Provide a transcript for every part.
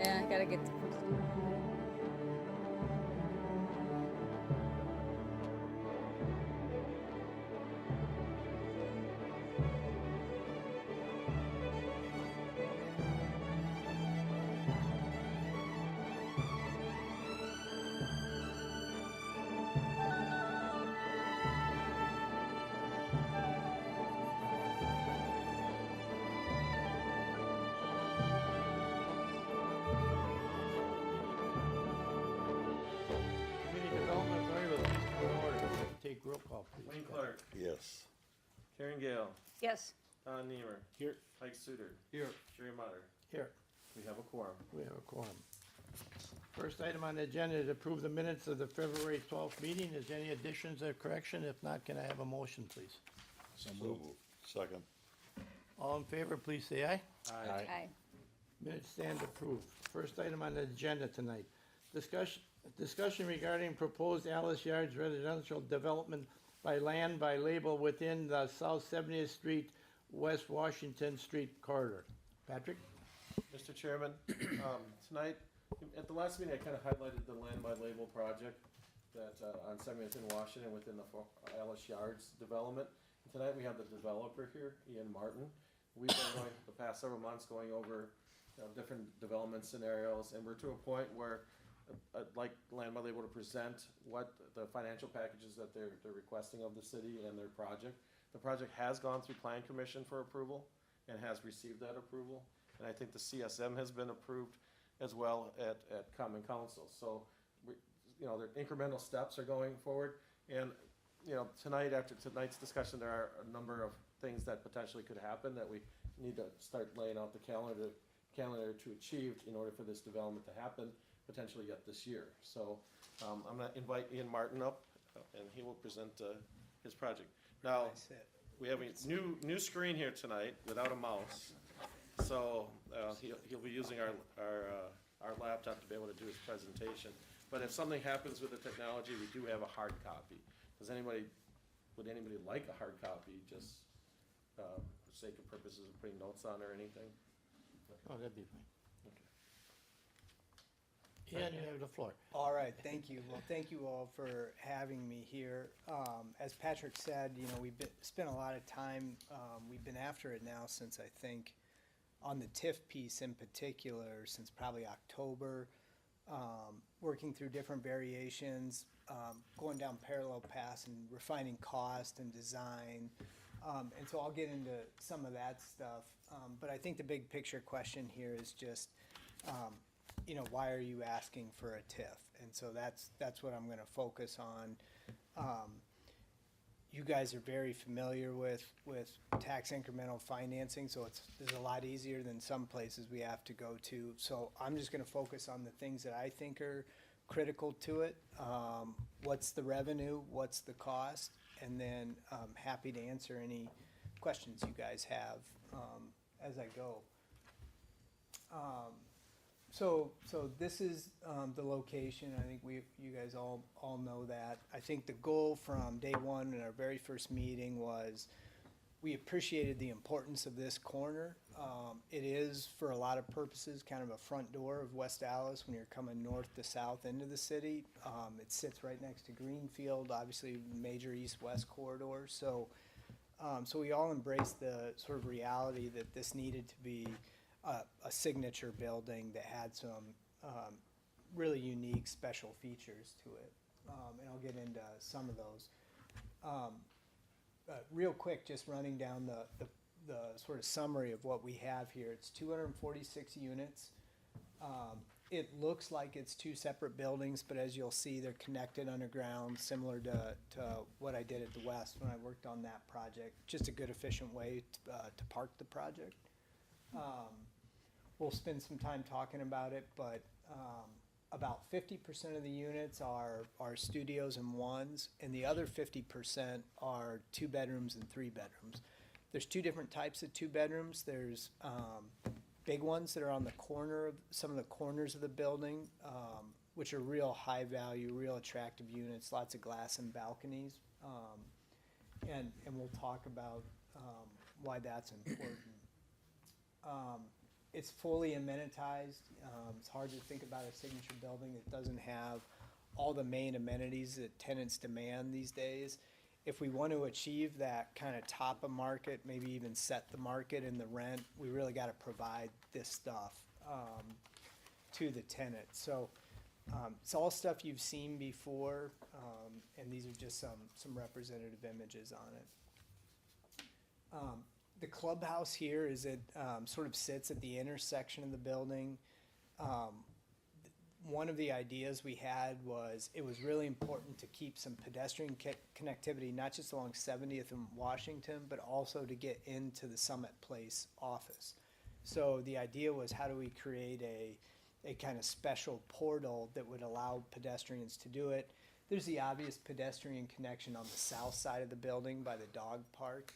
Yeah, I gotta get to posting. Community Development Authority will please come to order. Take roll call, please. Wayne Clark, Yes. Karen Gale, Yes. Don Niemer, Here. Mike Suter, Here. Jerry Mutter. Here. We have a quorum. We have a quorum. First item on the agenda is approve the minutes of the February 12th meeting. Is there any additions or correction? If not, can I have a motion, please? So moved. Second. All in favor, please say aye. Aye. Minutes stand approved. First item on the agenda tonight. Discussion regarding proposed Alice Yards residential development by land by label within the South 70th Street, West Washington Street corridor. Patrick? Mr. Chairman, tonight, at the last meeting, I kind of highlighted the land by label project that on 70th in Washington within the Alice Yards development. And tonight, we have the developer here, Ian Martin. We've been going, the past several months, going over different development scenarios, and we're to a point where I'd like Land by Label to present what the financial packages that they're requesting of the city and their project. The project has gone through Plan Commission for approval and has received that approval. And I think the CSM has been approved as well at Common Council. So, their incremental steps are going forward. And, tonight, after tonight's discussion, there are a number of things that potentially could happen that we need to start laying out the calendar to achieve in order for this development to happen, potentially yet this year. So I'm going to invite Ian Martin up, and he will present his project. Now, we have a new screen here tonight without a mouse. So he'll be using our laptop to be able to do his presentation. But if something happens with the technology, we do have a hard copy. Would anybody like a hard copy, just for sake of purposes of putting notes on or anything? Oh, that'd be fine. Okay. Ian, you have the floor. All right, thank you. Well, thank you all for having me here. As Patrick said, we've spent a lot of time, we've been after it now since I think, on the TIF piece in particular, since probably October, working through different variations, going down parallel paths and refining cost and design. And so I'll get into some of that stuff. But I think the big picture question here is just, why are you asking for a TIF? And so that's what I'm going to focus on. You guys are very familiar with tax incremental financing, so it's a lot easier than some places we have to go to. So I'm just going to focus on the things that I think are critical to it. What's the revenue? What's the cost? And then I'm happy to answer any questions you guys have as I go. So this is the location. I think you guys all know that. I think the goal from day one in our very first meeting was we appreciated the importance of this corner. It is, for a lot of purposes, kind of a front door of West Allis when you're coming north to south into the city. It sits right next to Greenfield, obviously major east-west corridor. So we all embraced the sort of reality that this needed to be a signature building that had some really unique special features to it. And I'll get into some of those. Real quick, just running down the sort of summary of what we have here. It's 246 units. It looks like it's two separate buildings, but as you'll see, they're connected underground, similar to what I did at the West when I worked on that project. Just a good, efficient way to park the project. We'll spend some time talking about it, but about 50% of the units are studios and ones, and the other 50% are 2 bedrooms and 3 bedrooms. There's 2 different types of 2 bedrooms. There's big ones that are on the corner of some of the corners of the building, which are real high value, real attractive units, lots of glass and balconies. And we'll talk about why that's important. It's fully amenitized. It's hard to think about a signature building that doesn't have all the main amenities that tenants demand these days. If we want to achieve that kind of top of market, maybe even set the market in the rent, we really got to provide this stuff to the tenant. So it's all stuff you've seen before, and these are just some representative images on it. The clubhouse here is sort of sits at the intersection of the building. One of the ideas we had was it was really important to keep some pedestrian connectivity, not just along 70th and Washington, but also to get into the Summit Place office. So the idea was, how do we create a kind of special portal that would allow pedestrians to do it? There's the obvious pedestrian connection on the south side of the building by the dog park.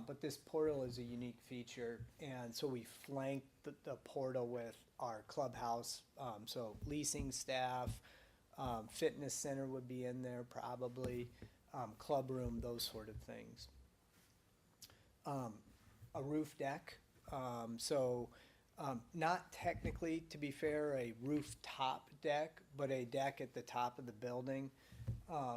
But this portal is a unique feature, and so we flanked the portal with our clubhouse, so leasing staff, fitness center would be in there probably, club room, those sort of things. A roof deck, not technically, to be fair, a rooftop deck, but a deck at the top of the building.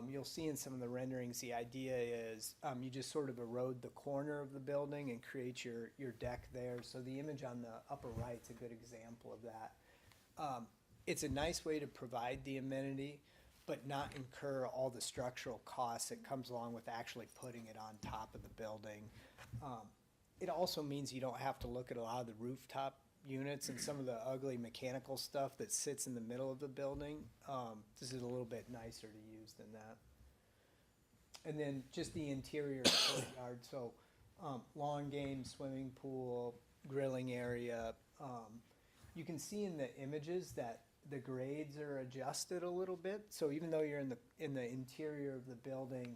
You'll see in some of the renderings, the idea is you just sort of erode the corner of the building and create your deck there. So the image on the upper right is a good example of that. It's a nice way to provide the amenity, but not incur all the structural costs that comes along with actually putting it on top of the building. It also means you don't have to look at a lot of the rooftop units and some of the ugly mechanical stuff that sits in the middle of the building. This is a little bit nicer to use than that. And then just the interior courtyard, so lawn game, swimming pool, grilling area. You can see in the images that the grades are adjusted a little bit. So even though you're in the interior of the building,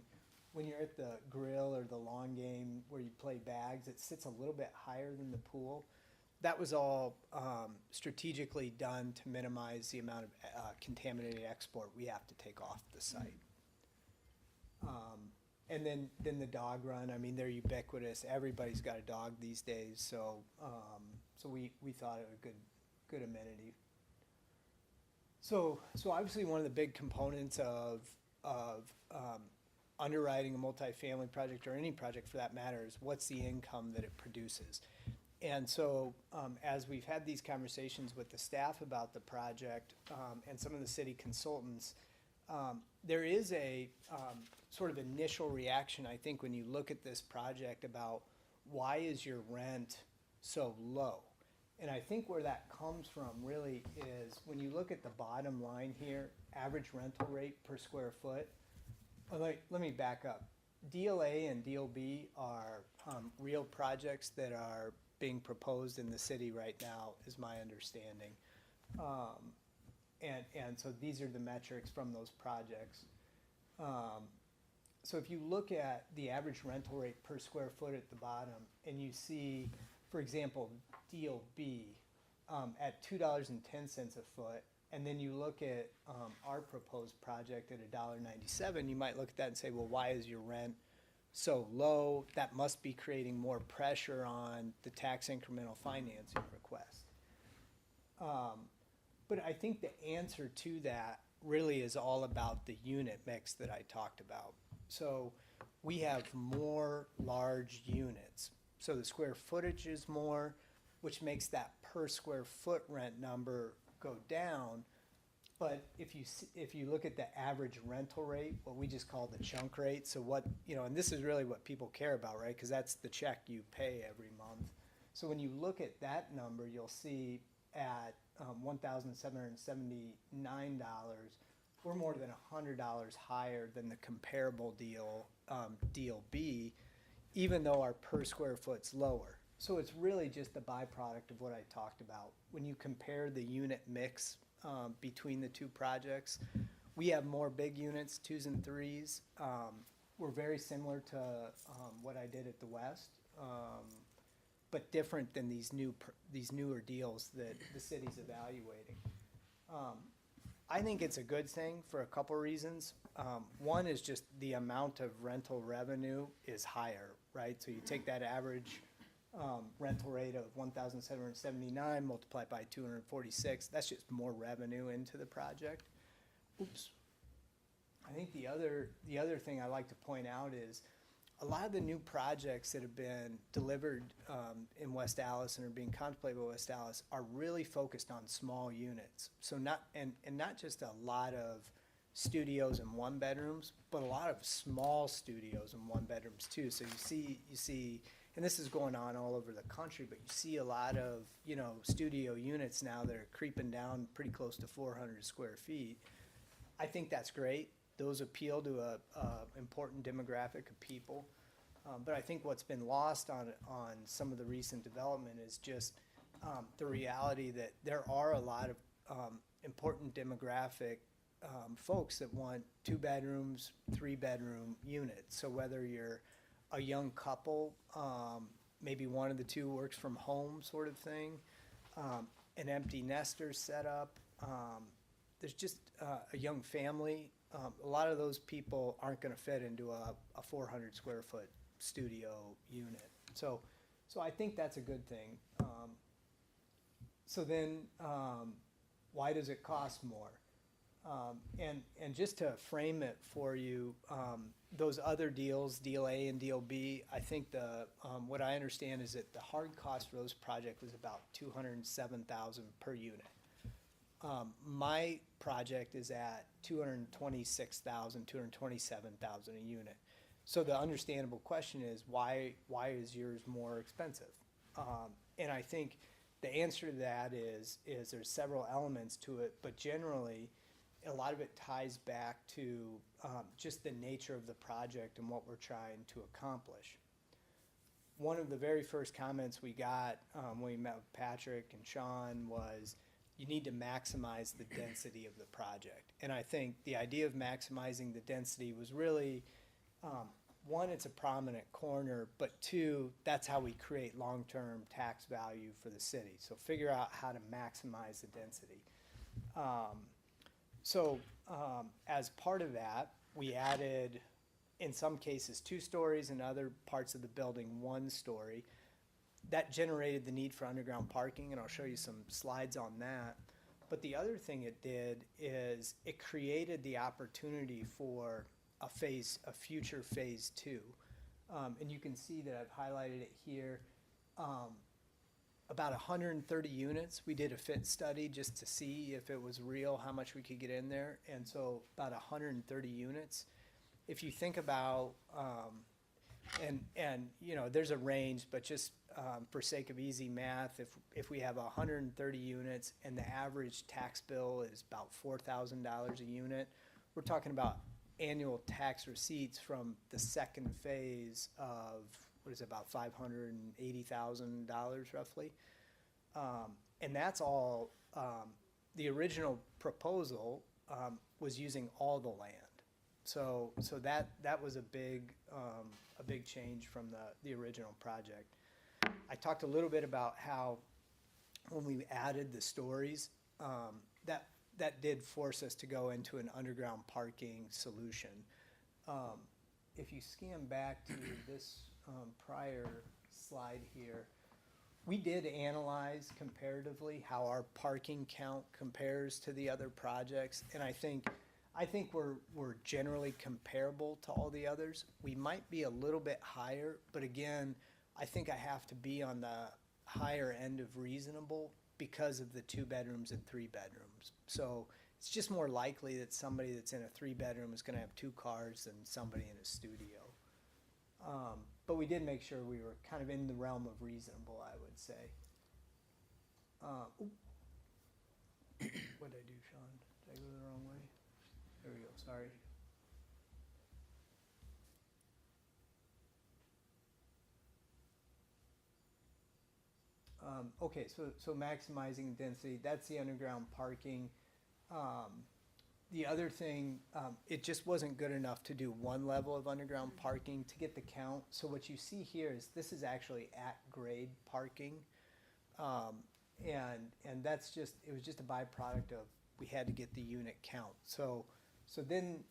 when you're at the grill or the lawn game where you play bags, it sits a little bit higher than the pool. That was all strategically done to minimize the amount of contaminated export we have to take off the site. And then the dog run, I mean, they're ubiquitous. Everybody's got a dog these days, so we thought it was a good amenity. So obviously one of the big components of underwriting a multifamily project, or any project for that matter, is what's the income that it produces. And so as we've had these conversations with the staff about the project and some of the city consultants, there is a sort of initial reaction, I think, when you look at this project about why is your rent so low? And I think where that comes from really is when you look at the bottom line here, average rental rate per square foot. Let me back up. Deal A and Deal B are real projects that are being proposed in the city right now, is my understanding. And so these are the metrics from those projects. So if you look at the average rental rate per square foot at the bottom, and you see, for example, Deal B at $2.10 a foot, and then you look at our proposed project at $1.97, you might look at that and say, well, why is your rent so low? That must be creating more pressure on the tax incremental financing request. But I think the answer to that really is all about the unit mix that I talked about. So we have more large units. So the square footage is more, which makes that per square foot rent number go down. But if you look at the average rental rate, what we just call the chunk rate, so what, and this is really what people care about, right? Because that's the check you pay every month. So when you look at that number, you'll see at $1,779, we're more than $100 higher than the comparable deal, Deal B, even though our per square foot's lower. So it's really just the byproduct of what I talked about. When you compare the unit mix between the two projects, we have more big units, 2s and 3s. We're very similar to what I did at the West, but different than these newer deals that the city's evaluating. I think it's a good thing for a couple reasons. One is just the amount of rental revenue is higher, right? So you take that average rental rate of 1,779 multiplied by 246, that's just more revenue into the project. Oops. I think the other thing I like to point out is a lot of the new projects that have been delivered in West Allis and are being contemplated by West Allis are really focused on small units. So not just a lot of studios and one bedrooms, but a lot of small studios and one bedrooms too. So you see, and this is going on all over the country, but you see a lot of, studio units now that are creeping down pretty close to 400 square feet. I think that's great. Those appeal to a important demographic of people. But I think what's been lost on some of the recent development is just the reality that there are a lot of important demographic folks that want 2 bedrooms, 3 bedroom units. So whether you're a young couple, maybe one of the two works from home sort of thing, an empty nester setup, there's just a young family. A lot of those people aren't going to fit into a 400 square foot studio unit. So I think that's a good thing. So then, why does it cost more? And just to frame it for you, those other deals, Deal A and Deal B, I think what I understand is that the hard cost for those projects was about $207,000 per unit. My project is at $226,000, $227,000 a unit. So the understandable question is why is yours more expensive? And I think the answer to that is there's several elements to it, but generally a lot of it ties back to just the nature of the project and what we're trying to accomplish. One of the very first comments we got when we met with Patrick and Sean was, you need to maximize the density of the project. And I think the idea of maximizing the density was really, one, it's a prominent corner, but two, that's how we create long-term tax value for the city. So figure out how to maximize the density. As part of that, we added, in some cases, 2 stories, in other parts of the building, 1 story. That generated the need for underground parking, and I'll show you some slides on that. But the other thing it did is it created the opportunity for a future phase 2. And you can see that I've highlighted it here. About 130 units. We did a fit study just to see if it was real, how much we could get in there. And so about 130 units. If you think about, there's a range, but just for sake of easy math, if we have 130 units and the average tax bill is about $4,000 a unit, we're talking about annual tax receipts from the second phase of, about $580,000 roughly. And that's all, the original proposal was using all the land. So that was a big change from the original project. I talked a little bit about how when we added the stories, that did force us to go into an underground parking solution. If you scan back to this prior slide here, we did analyze comparatively how our parking count compares to the other projects, and I think we're generally comparable to all the others. We might be a little bit higher, but again, I think I have to be on the higher end of reasonable because of the 2 bedrooms and 3 bedrooms. So it's just more likely that somebody that's in a 3 bedroom is going to have 2 cars than somebody in a studio. But we did make sure we were kind of in the realm of reasonable, I would say. What did I do, Sean? Did I go the wrong way? There we go, sorry. Okay, so maximizing density, that's the underground parking. The other thing, it just wasn't good enough to do 1 level of underground parking to get the count. So what you see here is this is actually at grade parking. And that's just, it was just a byproduct of, we had to get the unit count. So then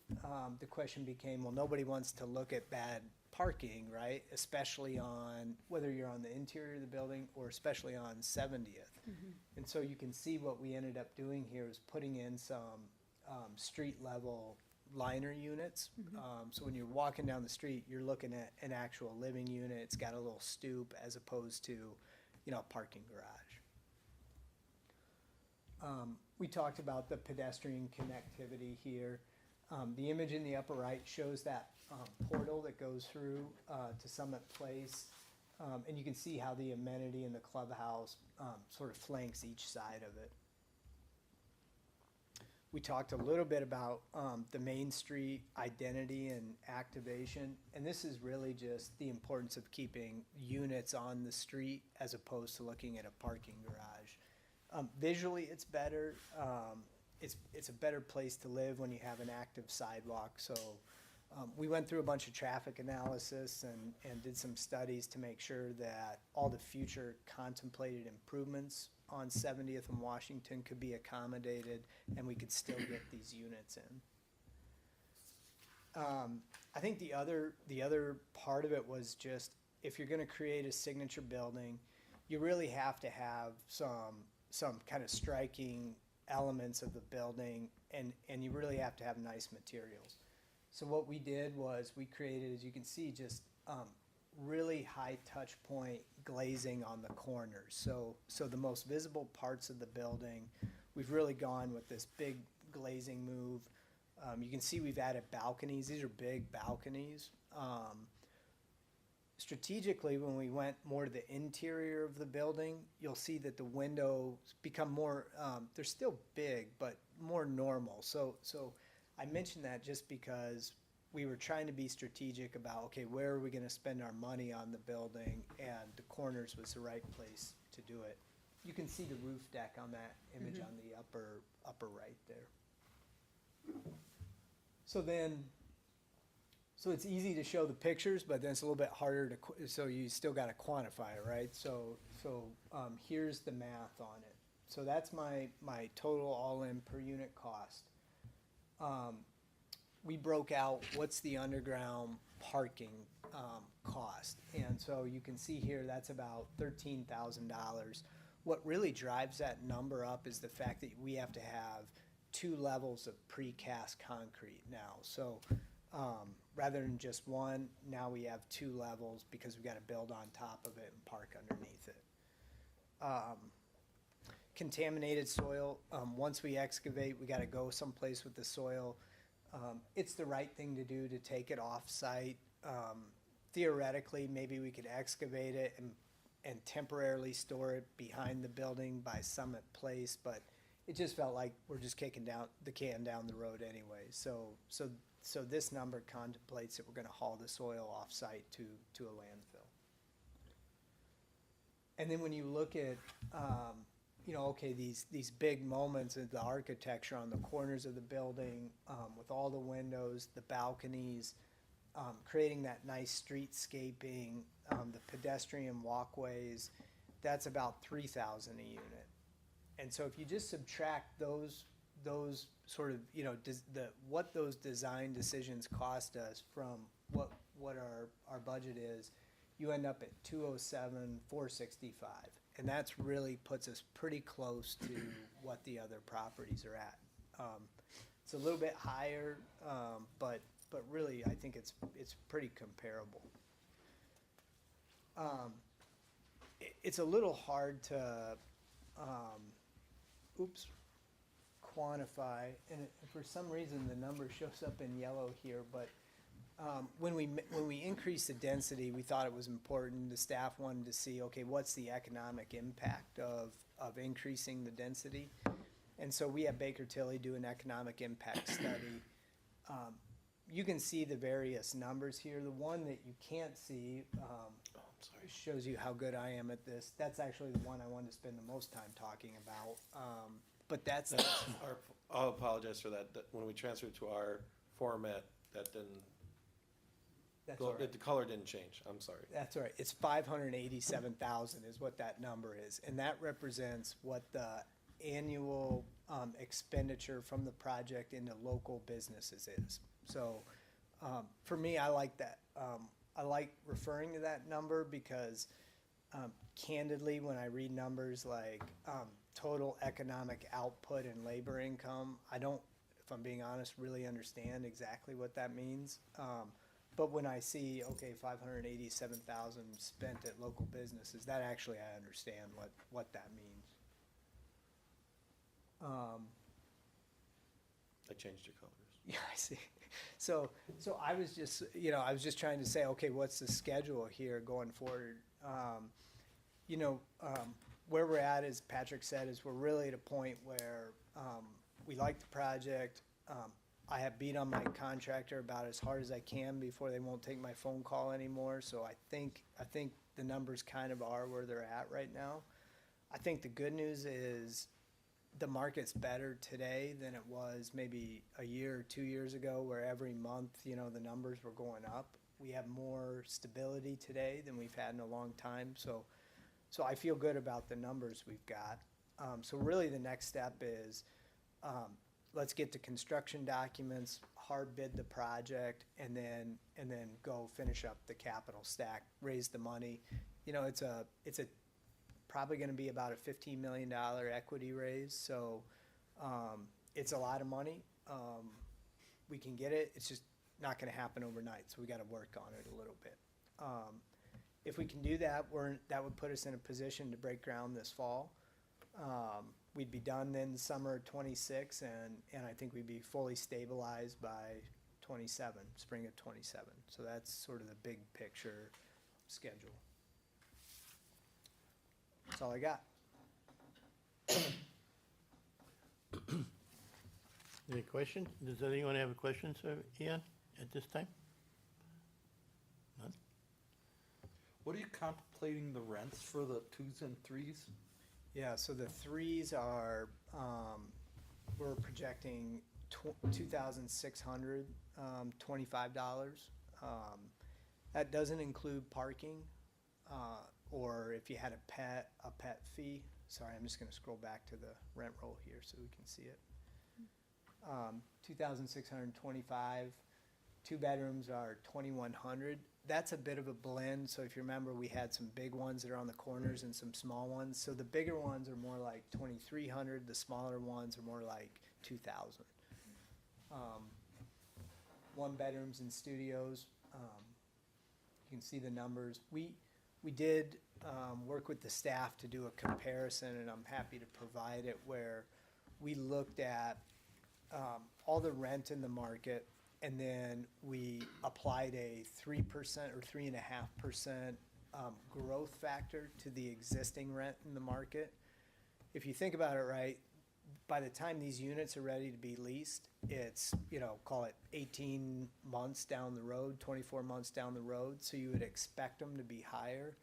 the question became, well, nobody wants to look at bad parking, right? Especially on, whether you're on the interior of the building or especially on 70th. And so you can see what we ended up doing here is putting in some street level liner units. So when you're walking down the street, you're looking at an actual living unit. It's got a little stoop as opposed to, you know, a parking garage. We talked about the pedestrian connectivity here. The image in the upper right shows that portal that goes through to Summit Place. And you can see how the amenity in the clubhouse sort of flanks each side of it. We talked a little bit about the Main Street identity and activation, and this is really just the importance of keeping units on the street as opposed to looking at a parking garage. Visually, it's better. It's a better place to live when you have an active sidewalk. So we went through a bunch of traffic analysis and did some studies to make sure that all the future contemplated improvements on 70th and Washington could be accommodated and we could still get these units in. I think the other part of it was just, if you're gonna create a signature building, you really have to have some kind of striking elements of the building, and you really have to have nice materials. So what we did was we created, as you can see, just really high touch point glazing on the corners. So the most visible parts of the building, we've really gone with this big glazing move. You can see we've added balconies. These are big balconies. Strategically, when we went more to the interior of the building, you'll see that the windows become more, they're still big, but more normal. So I mentioned that just because we were trying to be strategic about, okay, where are we gonna spend our money on the building, and the corners was the right place to do it. You can see the roof deck on that image on the upper right there. So it's easy to show the pictures, but then it's a little bit harder to, so you still gotta quantify it, right? So here's the math on it. So that's my total all-in per unit cost. We broke out what's the underground parking cost. And so you can see here, that's about $13,000. What really drives that number up is the fact that we have to have 2 levels of precast concrete now. So rather than just one, now we have 2 levels because we gotta build on top of it and park underneath it. Contaminated soil, once we excavate, we gotta go someplace with the soil. It's the right thing to do to take it off-site. Theoretically, maybe we could excavate it and temporarily store it behind the building by Summit Place, but it just felt like we're just kicking down the can down the road anyway. So this number contemplates that we're gonna haul the soil off-site to a landfill. And then when you look at, you know, okay, these big moments of the architecture on the corners of the building, with all the windows, the balconies, creating that nice streetscaping, the pedestrian walkways, that's about $3,000 a unit. And so if you just subtract those sort of, you know, what those design decisions cost us from what our budget is, you end up at $207,465. And that's really puts us pretty close to what the other properties are at. It's a little bit higher, but really I think it's pretty comparable. It's a little hard to quantify, and for some reason the number shows up in yellow here, but when we increased the density, we thought it was important. The staff wanted to see, okay, what's the economic impact of increasing the density? And so we had Baker Tilly do an economic impact study. You can see the various numbers here. The one that you can't see shows you how good I am at this. That's actually the one I wanted to spend the most time talking about. But that's I'll apologize for that. When we transferred to our format, that didn't. all right. The color didn't change, I'm sorry. That's all right. It's 587,000 is what that number is, and that represents what the annual expenditure from the project into local businesses is. So for me, I like that. I like referring to that number because candidly, when I read numbers like total economic output and labor income, I don't, if I'm being honest, really understand exactly what that means. But when I see, okay, 587,000 spent at local businesses, that actually I understand what that means. I changed your colors. Yeah, I see. So I was just, I was just trying to say, okay, what's the schedule here going forward? Where we're at, as Patrick said, is we're really at a point where we like the project. I have beat on my contractor about as hard as I can before they won't take my phone call anymore. So I think the numbers kind of are where they're at right now. I think the good news is the market's better today than it was maybe a year or 2 years ago, where every month, the numbers were going up. We have more stability today than we've had in a long time. So I feel good about the numbers we've got. So really the next step is, let's get the construction documents, hard bid the project, and then go finish up the capital stack, raise the money. It's probably gonna be about a $15 million equity raise, so it's a lot of money. We can get it, it's just not gonna happen overnight, so we gotta work on it a little bit. If we can do that, that would put us in a position to break ground this fall. We'd be done then summer of '26, and I think we'd be fully stabilized by '27, spring of '27. So that's sort of the big picture schedule. That's all I got. Any questions? Does anyone have a question, sir, Ian, at this time? None? What are you contemplating the rents for the 2s and 3s? Yeah, so the 3s are, we're projecting $2,625. That doesn't include parking, or if you had a pet fee. Sorry, I'm just gonna scroll back to the rent roll here so we can see it. 2,625. 2 bedrooms are 2,100. That's a bit of a blend. So if you remember, we had some big ones that are on the corners and some small ones. So the bigger ones are more like 2,300. The smaller ones are more like 2,000. 1 bedrooms and studios. You can see the numbers. We did work with the staff to do a comparison, and I'm happy to provide it, where we looked at all the rent in the market, and then we applied a 3% or 3.5% growth factor to the existing rent in the market. If you think about it, right, by the time these units are ready to be leased, it's, call it 18 months down the road, 24 months down the road, so you would expect them to be higher.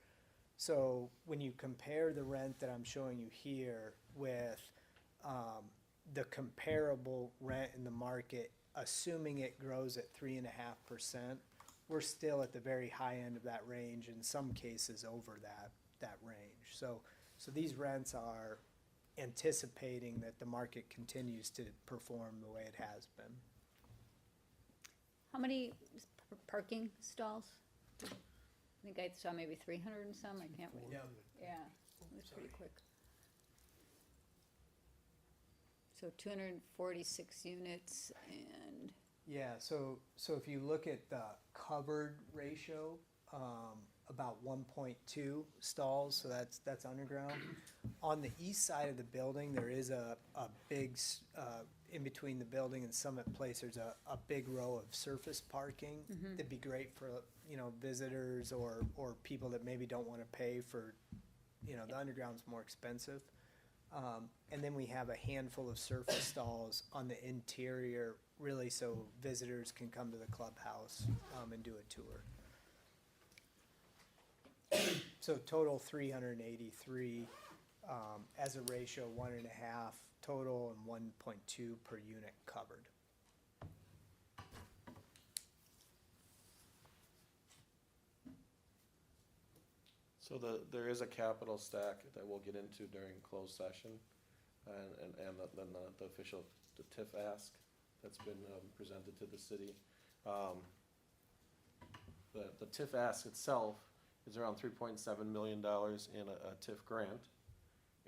So when you compare the rent that I'm showing you here with the comparable rent in the market, assuming it grows at 3.5%, we're still at the very high end of that range, in some cases over that range. So these rents are anticipating that the market continues to perform the way it has been. How many parking stalls? I think I saw maybe 300 and some, I can't wait. Yeah, it was pretty quick. So 246 units, and Yeah, so if you look at the covered ratio, about 1.2 stalls, so that's underground. On the east side of the building, there is a big, in between the building and Summit Place, there's a big row of surface parking. That'd be great for, visitors or people that maybe don't wanna pay for, the underground's more expensive. And then we have a handful of surface stalls on the interior, really so visitors can come to the clubhouse and do a tour. So total 383, as a ratio 1.5 total and 1.2 per unit covered. So there is a capital stack that we'll get into during closed session, and then the official, the TIF ask that's been presented to the city. the TIF ask itself is around $3.7 million in a TIF grant.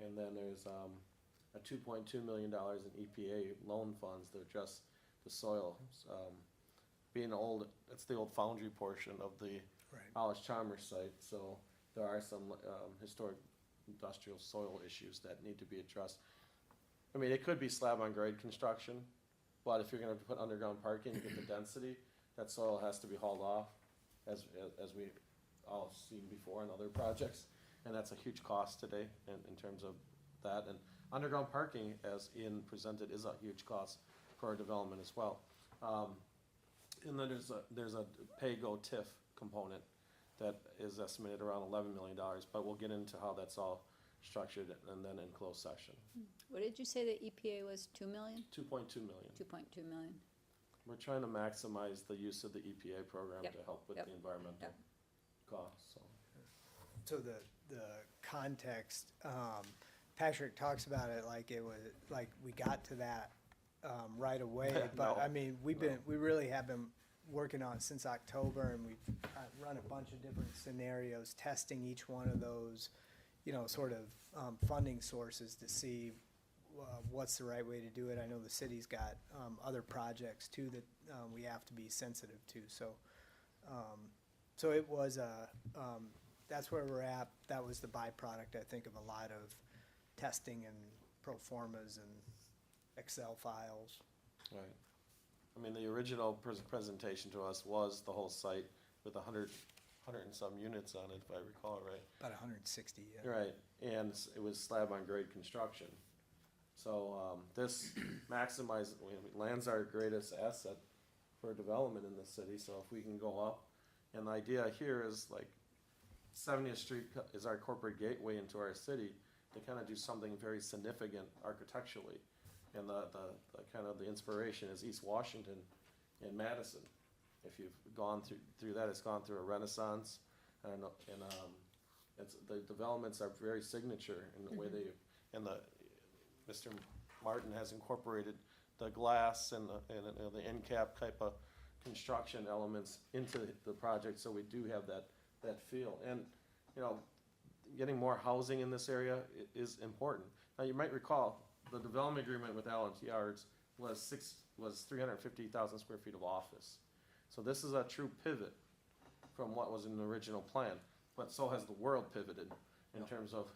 And then there's a $2.2 million in EPA loan funds to address the soil. Being old, it's the old foundry portion of the Right. Hollis Chalmers site, so there are some historic industrial soil issues that need to be addressed. I mean, it could be slab on grade construction, but if you're gonna put underground parking to get the density, that soil has to be hauled off, as we all seen before in other projects. And that's a huge cost today in terms of that. And underground parking, as Ian presented, is a huge cost for our development as well. And then there's a pay-go TIF component that is estimated around $11 million, but we'll get into how that's all structured and then in closed session. What did you say the EPA was, 2 million? 2.2 million. 2.2 million. We're trying to maximize the use of the EPA program Yep, to help with yep, the environmental yep. costs, so. So the context, Patrick talks about it like it was, like we got to that, right away. But No. I mean, we really have been working on it since October, and we've run a bunch of different scenarios, testing each one of those, sort of, funding sources to see, what's the right way to do it. I know the city's got, other projects too that, we have to be sensitive to, so it was that's where we're at. That was the byproduct, I think, of a lot of testing and pro formas and Excel files. Right. I mean, the original presentation to us was the whole site with 100 and some units on it, if I recall right. About 160, yeah. Right, and it was slab on grade construction. So, this maximizes, land's our greatest asset for development in the city, so if we can go up, and the idea here is like 70th Street is our corporate gateway into our city to kind of do something very significant architecturally. And the kind of the inspiration is East Washington and Madison. If you've gone through that, it's gone through a renaissance, and it's, the developments are very signature in the way they, and Mr. Martin has incorporated the glass and the end cap type of construction elements into the project, so we do have that feel. And, getting more housing in this area is important. Now, you might recall, the development agreement with Allen Yards was 350,000 square feet of office. So this is a true pivot from what was in the original plan, but so has the world pivoted in terms of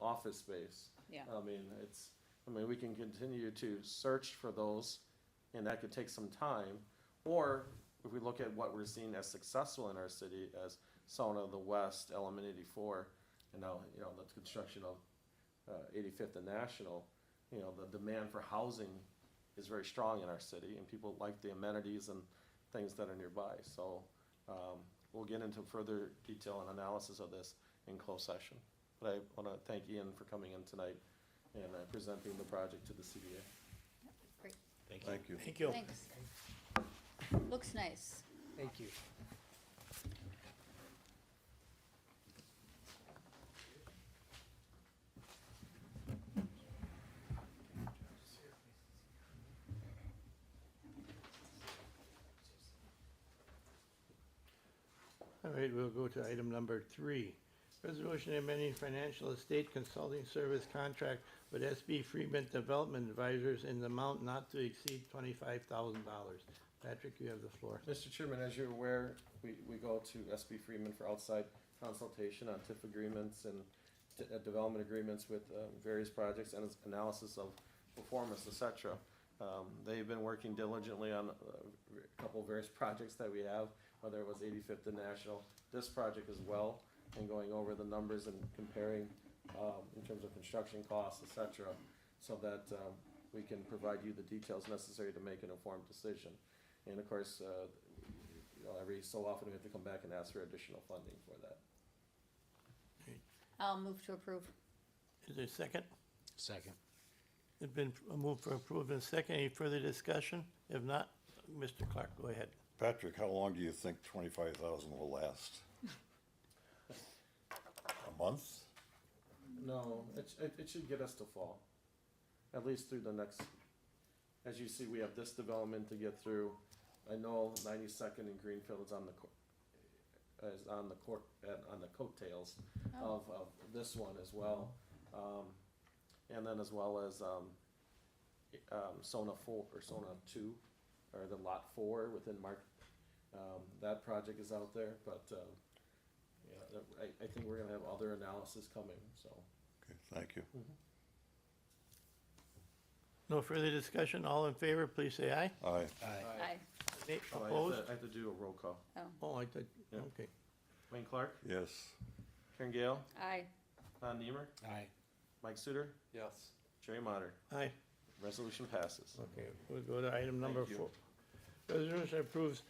office space. Yeah. I mean, we can continue to search for those, and that could take some time. Or if we look at what we're seeing as successful in our city as Sauna of the West, Element 84, and now, the construction of 85th and National, the demand for housing is very strong in our city, and people like the amenities and things that are nearby. So we'll get into further detail and analysis of this in closed session. But I want to thank Ian for coming in tonight and presenting the project to the CBA. Great, Thank you. Thank you. thanks. Looks nice. Thank you. All right, we'll go to item number 3. Resolution amending financial estate consulting service contract with SB Freeman Development Advisors in the amount not to exceed $25,000. Patrick, you have the floor. Mr. Chairman, as you're aware, we go to SB Freeman for outside consultation on TIF agreements and development agreements with various projects and analysis of performance, et cetera. They've been working diligently on a couple of various projects that we have, whether it was 85th and National, this project as well, and going over the numbers and comparing in terms of construction costs, et cetera, so that we can provide you the details necessary to make an informed decision. And of course, every so often we have to come back and ask for additional funding for that. I'll move to approve. Is there a second? Second. It's been moved for approval and second. Any further discussion? If not, Mr. Clark, go ahead. Patrick, how long do you think 25,000 will last? A month? No, it should get us to fall, at least through the next, as you see, we have this development to get through. I know 92nd and Greenfield is on the, is on the on the coattails Oh. of this one as well. And then as well as, Sona 4, or Sona 2, or the Lot 4 within Mark. That project is out there, but, yeah, I think we're gonna have other analysis coming, so. Okay, thank you. No further discussion, all in favor, please say aye. Aye. Aye. Nay, Oh, Opposed? I have to do a roll call. Oh, I thought, Yeah. okay. Wayne Clark, Yes. Karen Gale, Aye. Don Niemer, Aye. Mike Suter, Yes. Jerry Motter. Aye. Resolution passes. Okay, we'll go to item number Thank you. 4. Resolution approves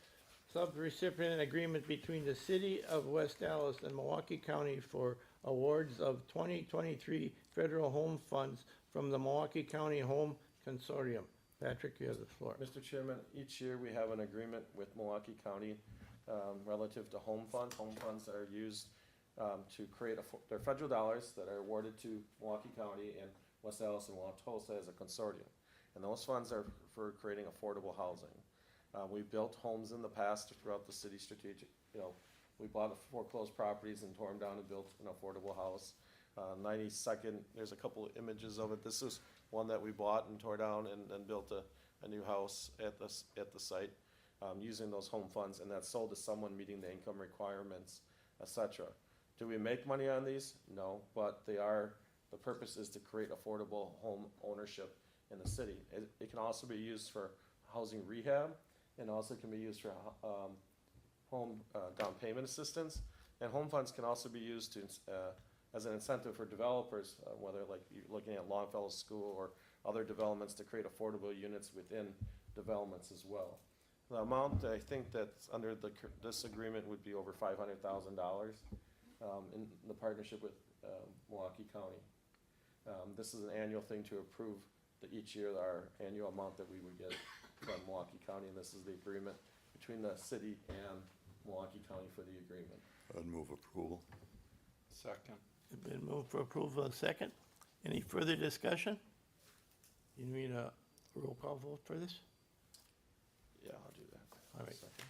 sub-recipient agreement between the City of West Dallas and Milwaukee County for awards of 2023 federal home funds from the Milwaukee County Home Consortium. Patrick, you have the floor. Mr. Chairman, each year we have an agreement with Milwaukee County relative to home funds. Home funds are used to create, they're federal dollars that are awarded to Milwaukee County and West Dallas and Wauwatosa as a consortium. And those funds are for creating affordable housing. We've built homes in the past throughout the city strategic, we bought foreclosed properties and tore them down and built an affordable house. 92nd, there's a couple of images of it. This is one that we bought and tore down and built a new house at the site using those home funds, and that's sold to someone meeting the income requirements, etc. Do we make money on these? No, but the purpose is to create affordable home ownership in the city. It can also be used for housing rehab, and also can be used for home down payment assistance. And home funds can also be used to as an incentive for developers, whether like you're looking at Longfellow School or other developments to create affordable units within developments as well. The amount I think that's under this agreement would be over $500,000 in the partnership with Milwaukee County. This is an annual thing to approve each year our annual amount that we would get from Milwaukee County, and this is the agreement between the city and Milwaukee County for the agreement. I'd move approval. Second. It's been moved for approval, second. Any further discussion? You need a roll call vote for this? Yeah, I'll do that. All right. Second.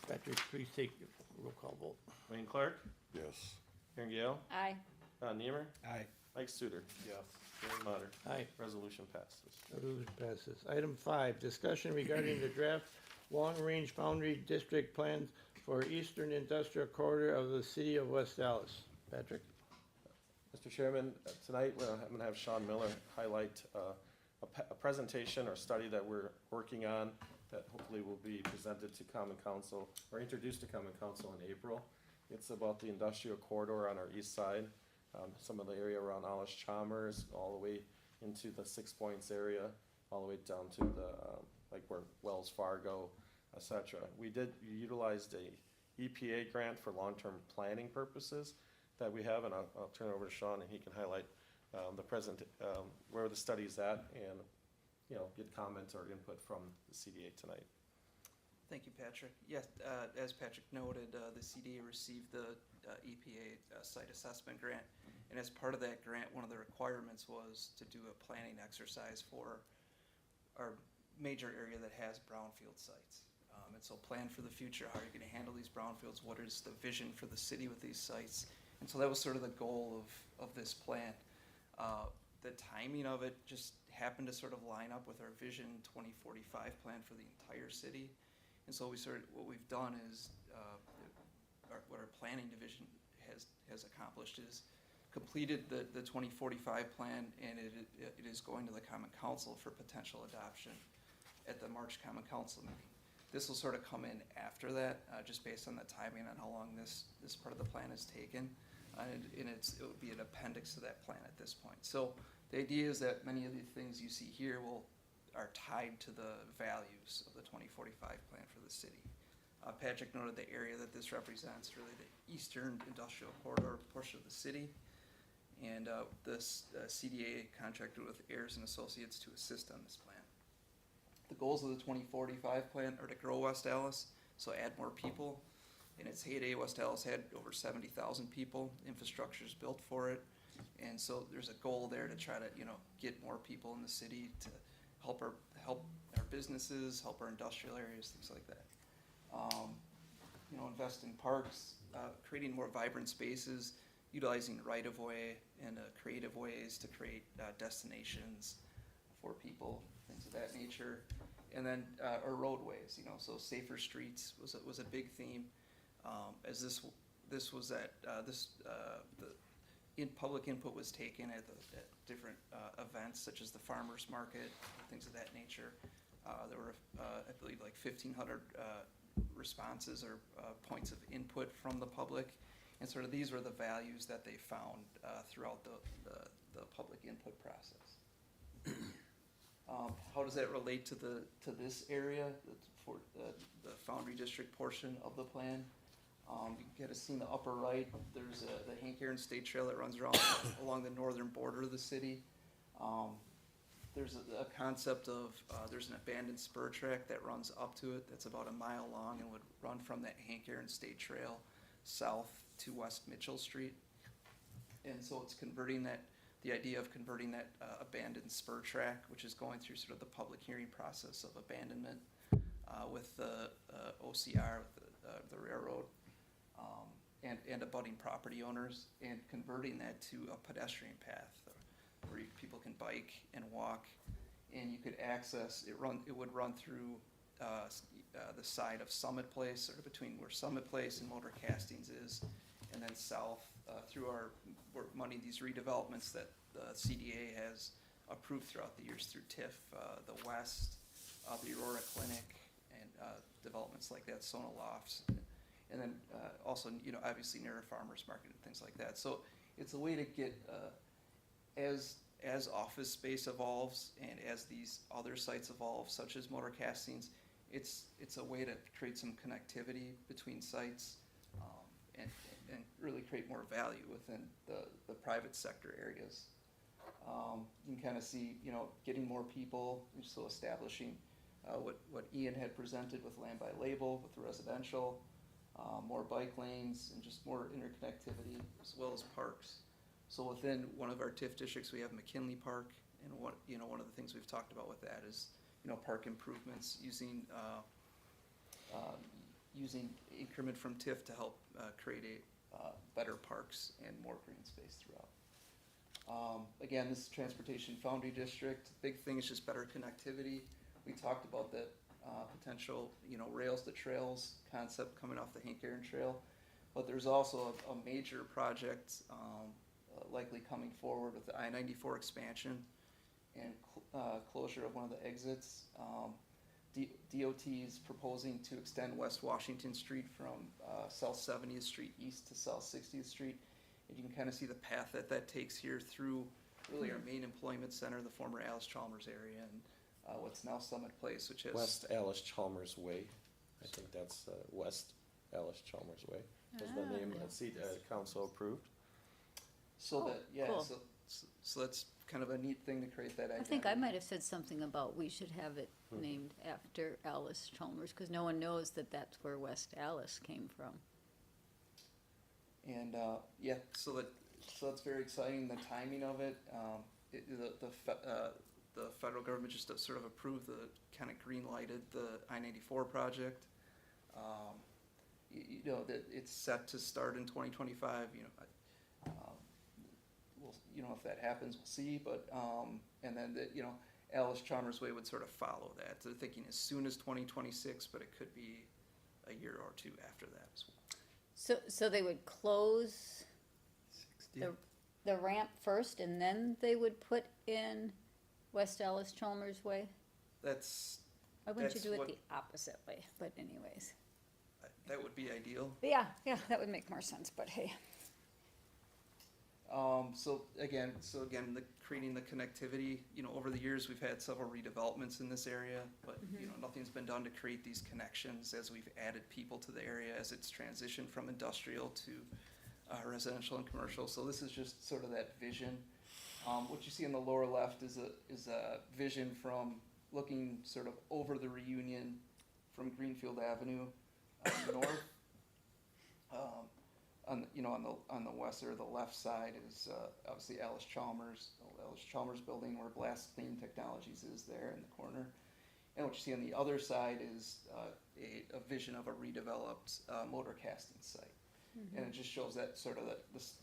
Patrick, please take your roll call vote. Wayne Clark, Yes. Karen Gale, Aye. Don Niemer, Aye. Mike Suter, Yes. Jerry Motter. Aye. Resolution passes. Resolution passes. Item 5, discussion regarding the draft long-range boundary district plans for eastern industrial corridor of the city of West Dallas. Patrick? Mr. Chairman, tonight I'm going to have Sean Miller highlight a presentation or study that we're working on that hopefully will be presented to Common Council or introduced to Common Council in April. It's about the industrial corridor on our east side, some of the area around Alice Chalmers, all the way into the 6 Points area, all the way down to the like where Wells Fargo, etc. We utilized a EPA grant for long-term planning purposes that we have, and I'll turn it over to Sean, and he can highlight where the study's at, and get comments or input from the CDA tonight. Thank you, Patrick. Yes, as Patrick noted, the CDA received the EPA site assessment grant, and as part of that grant, one of the requirements was to do a planning exercise for our major area that has brownfield sites. And so plan for the future, how are you gonna handle these brownfields, what is the vision for the city with these sites? And so that was sort of the goal of this plan. The timing of it just happened to sort of line up with our Vision 2045 plan for the entire city. And so what we've done is, what our planning division has accomplished is completed the 2045 plan, and it is going to the Common Council for potential adoption at the March Common Council meeting. This will sort of come in after that, just based on the timing on how long this part of the plan is taken. And it would be an appendix to that plan at this point. So the idea is that many of the things you see here are tied to the values of the 2045 plan for the city. Patrick noted the area that this represents, really the eastern industrial corridor portion of the city. And this CDA contracted with Ayers and Associates to assist on this plan. The goals of the 2045 plan are to grow West Dallas, so add more people. In its heyday, West Dallas had over 70,000 people. Infrastructure is built for it. And so there's a goal there to try to, get more people in the city to help our businesses, help our industrial areas, things like that. invest in parks, creating more vibrant spaces, utilizing right-of-way and creative ways to create destinations for people, things of that nature. And then our roadways, so safer streets was a big theme. As this was at public input was taken at different events such as the farmers market, things of that nature. There were I believe like 1,500 responses or points of input from the public, and sort of these were the values that they found throughout the public input process. How does that relate to this area, the Foundry District portion of the plan? You can kind of see in the upper right, there's the Hank Aaron State Trail that runs around along the northern border of the city. There's a concept of, there's an abandoned spur track that runs up to it that's about a mile long and would run from that Hank Aaron State Trail south to West Mitchell Street. And so it's the idea of converting that abandoned spur track, which is going through sort of the public hearing process of abandonment with the OCR, with the railroad, and abutting property owners, and converting that to a pedestrian path where people can bike and walk, and you could access it. It would run through the side of Summit Place, or between where Summit Place and Motor Castings is, and then south through we're money these redevelopments that the CDA has approved throughout the years through TIF, the West, the Aurora Clinic, and developments like that, Sona Lofts, and then also obviously near a farmers market and things like that. So it's a way to get as office space evolves and as these other sites evolve, such as Motor Castings, it's a way to create some connectivity between sites, and really create more value within the private sector areas. You can kind of see, getting more people, so establishing what Ian had presented with land by label, with the residential, more bike lanes, and just more interconnectivity, as well as parks. So within one of our TIF districts, we have McKinley Park, and one of the things we've talked about with that is, park improvements using increment from TIF to help create better parks and more green space throughout. Again, this is Transportation Foundry District. Big thing is just better connectivity. We talked about that potential, rails to trails concept coming off the Hank Aaron Trail, but there's also a major project likely coming forward with the I-94 expansion and closure of one of the exits. DOT is proposing to extend West Washington Street from South 70th Street east to South 60th Street. And you can kind of see the path that takes here through really our main employment center, the former Alice Chalmers area, and what's now Summit Place, which is West Alice Chalmers Way. I think that's West Alice Chalmers Way. Was the name that council approved? So cool. So that's kind of a neat thing to create that identity. I think I might have said something about we should have it named after Alice Chalmers, because no one knows that that's where West Alice came from. And so that's very exciting. The timing of it, the federal government just sort of approved kind of green lighted the I-94 project. That it's set to start in 2025. We'll, if that happens, we'll see. But and then Alice Chalmers Way would sort of follow that. They're thinking as soon as 2026, but it could be a year or two after that as well. So they would close the ramp first, and then they would put in West Alice Chalmers Way? Why wouldn't you That's do it what- the opposite way? But anyways. That would be ideal. Yeah, that would make more sense, but hey. So again, creating the connectivity, over the years, we've had several redevelopments in this area, but, nothing's been done to create these connections as we've added people to the area, as it's transitioned from industrial to residential and commercial. So this is just sort of that vision. What you see in the lower left is a vision from looking sort of over the Reunion from Greenfield Avenue north. On the west or the left side is obviously Alice Chalmers building, where Blast Clean Technologies is there in the corner. And what you see on the other side is a vision of a redeveloped motor casting site. And it just shows that sort of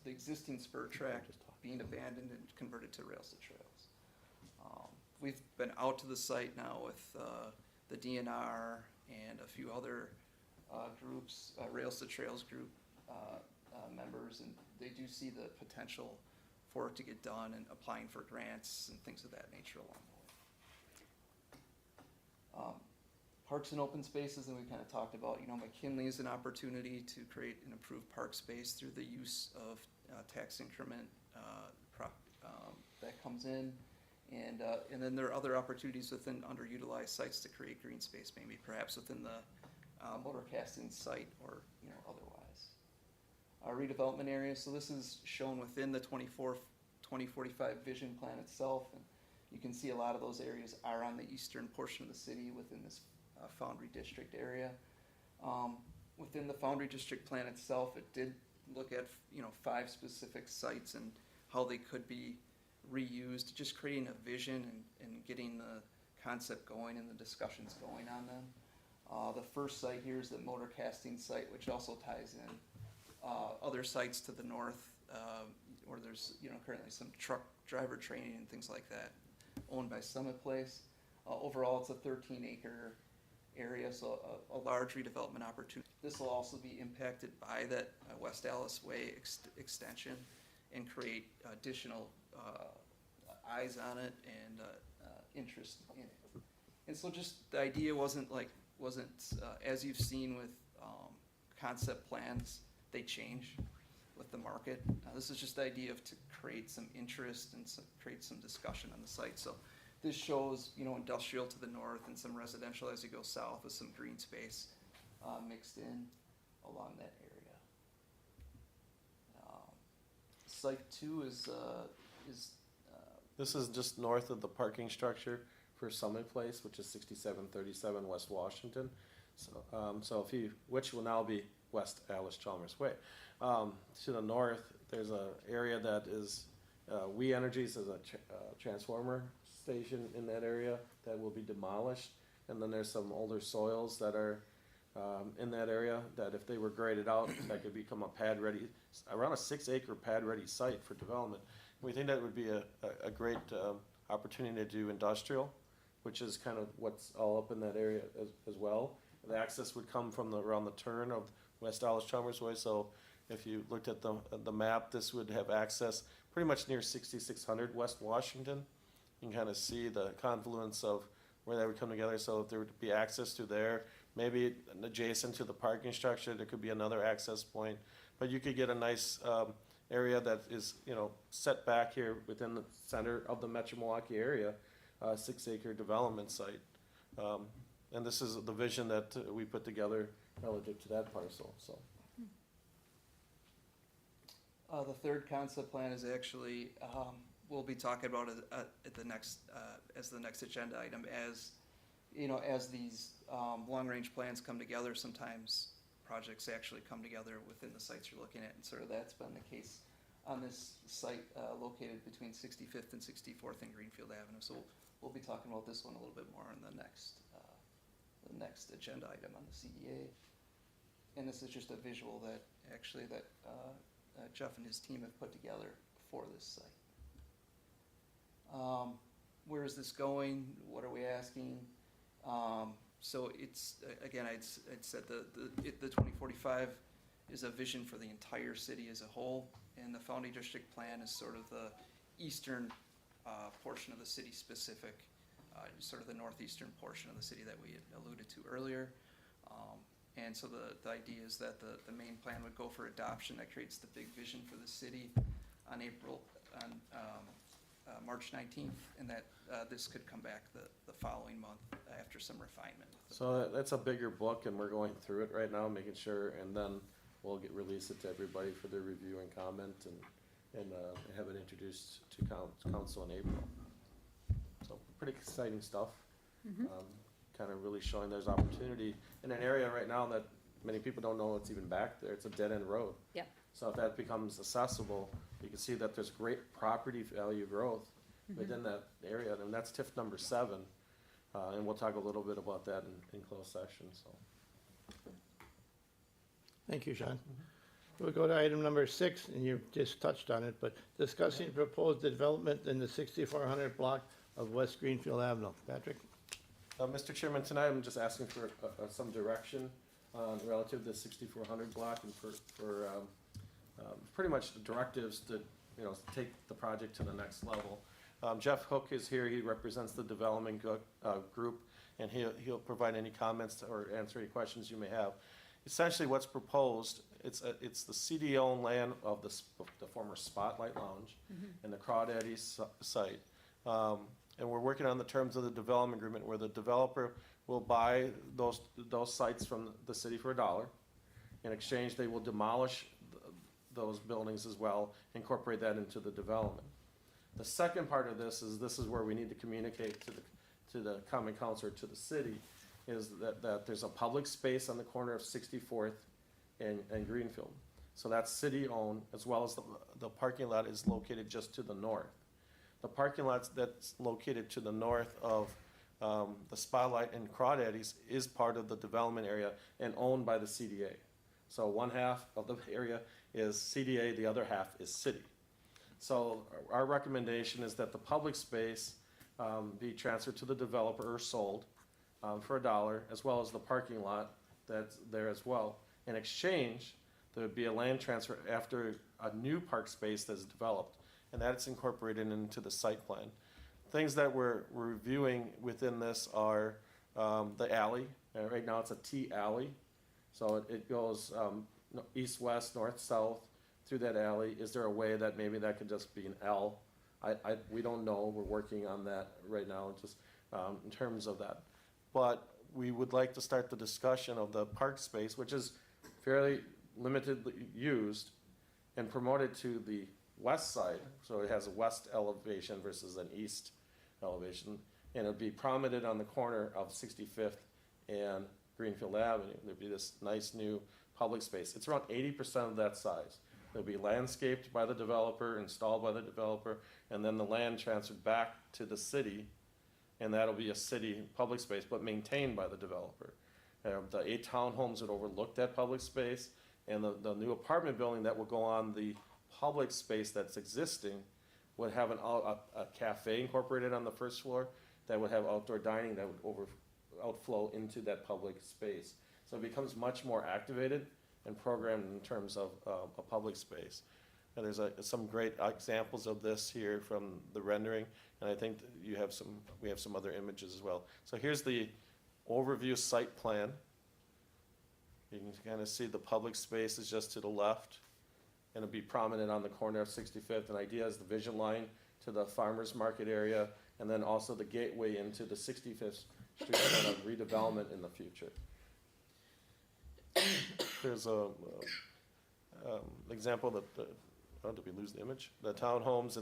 the existing spur track being abandoned and converted to rails to trails. We've been out to the site now with the DNR and a few other groups, Rails to Trails group members, and they do see the potential for it to get done and applying for grants and things of that nature along the way. Parks and open spaces, and we kind of talked about, McKinley is an opportunity to create an improved park space through the use of tax increment that comes in. And then there are other opportunities within underutilized sites to create green space, maybe perhaps within the motor casting site or otherwise. Redevelopment areas, so this is shown within the 2045 vision plan itself, and you can see a lot of those areas are on the eastern portion of the city within this Foundry District area. Within the Foundry District plan itself, it did look at 5 specific sites and how they could be reused, just creating a vision and getting the concept going and the discussions going on them. The first site here is the motor casting site, which also ties in other sites to the north, where there's currently some truck driver training and things like that, owned by Summit Place. Overall, it's a 13-acre area, so a large redevelopment opportunity. This will also be impacted by that West Alice Way extension and create additional eyes on it and interest in it. And so just the idea wasn't as you've seen with concept plans, they change with the market. This is just the idea to create some interest and create some discussion on the site. So this shows, industrial to the north and some residential as you go south with some green space mixed in along that area. Site 2 is This is just north of the parking structure for Summit Place, which is 6737 West Washington. So which will now be West Alice Chalmers Way. To the north, there's an area that is, We Energies is a transformer station in that area that will be demolished. And then there's some older soils that are in that area that if they were graded out, that could become a pad-ready, around a 6-acre pad-ready site for development. We think that would be a great opportunity to do industrial, which is kind of what's all up in that area as well. The access would come from around the turn of West Alice Chalmers Way. So if you looked at the map, this would have access pretty much near 6600 West Washington. You can kind of see the confluence of where they would come together. So if there would be access to there, maybe adjacent to the parking structure, there could be another access point. But you could get a nice area that is, set back here within the center of the Metro Milwaukee area, 6-acre development site. And this is the vision that we put together relative to that parcel. So, the third concept plan is actually we'll be talking about at the next as the next agenda item. As these long-range plans come together, sometimes projects actually come together within the sites you're looking at, and sort of that's been the case on this site located between 65th and 64th and Greenfield Avenue. So we'll be talking about this one a little bit more in the next agenda item on the CDA. And this is just a visual that Jeff and his team have put together for this site. Where is this going? What are we asking? So it's, again, I'd said the 2045 is a vision for the entire city as a whole, and the Foundry District plan is sort of the eastern portion of the city specific, sort of the northeastern portion of the city that we had alluded to earlier. And so the idea is that the main plan would go for adoption. That creates the big vision for the city on March 19th, and that this could come back the following month after some refinement. So that's a bigger book, and we're going through it right now, making sure, and then we'll release it to everybody for their review and comment, and have it introduced to council in April. So pretty exciting stuff. Kind of really showing there's opportunity in an area right now that many people don't know it's even back there. It's a dead-end road. Yep. So if that becomes accessible, you can see that there's great property value growth within that area, and that's TIF number 7. And we'll talk a little bit about that in closed session, so. Thank you, Sean. We'll go to item number 6, and you've just touched on it, but discussing proposed development in the 6400 block of West Greenfield Avenue. Patrick? Mr. Chairman, tonight I'm just asking for some direction relative to the 6400 block and for pretty much the directives to, take the project to the next level. Jeff Hook is here. He represents the development group, and he'll provide any comments or answer any questions you may have. Essentially, what's proposed, it's the CD-owned land of the former Spotlight Lounge and the Crawdaddy site. And we're working on the terms of the development agreement where the developer will buy those sites from the city for $1. In exchange, they will demolish those buildings as well, incorporate that into the development. The second part of this is where we need to communicate to the common council or to the city, is that there's a public space on the corner of 64th and Greenfield. So that's city-owned, as well as the parking lot is located just to the north. The parking lot that's located to the north of the Spotlight and Crawdaddy's is part of the development area and owned by the CDA. So one half of the area is CDA, the other half is city. So our recommendation is that the public space be transferred to the developer or sold for $1, as well as the parking lot that's there as well. In exchange, there would be a land transfer after a new park space that's developed, and that's incorporated into the site plan. Things that we're reviewing within this are the alley. Right now it's a T alley, so it goes east-west, north-south through that alley. Is there a way that maybe that could just be an L? We don't know. We're working on that right now, just in terms of that. But we would like to start the discussion of the park space, which is fairly limitedly used, and promote it to the west side. So it has a west elevation versus an east elevation. And it would be prominent on the corner of 65th and Greenfield Avenue. There'd be this nice new public space. It's around 80% of that size. It'll be landscaped by the developer, installed by the developer, and then the land transferred back to the city, and that'll be a city public space, but maintained by the developer. The 8 townhomes that overlook that public space, and the new apartment building that will go on the public space that's existing would have a cafe incorporated on the first floor that would have outdoor dining that would outflow into that public space. So it becomes much more activated and programmed in terms of a public space. And there's some great examples of this here from the rendering, and I think we have some other images as well. So here's the overview site plan. You can kind of see the public space is just to the left, and it'll be prominent on the corner of 65th. An idea is the vision line to the farmers market area, and then also the gateway into the 65th Street kind of redevelopment in the future. There's a example that did we lose the image? The townhomes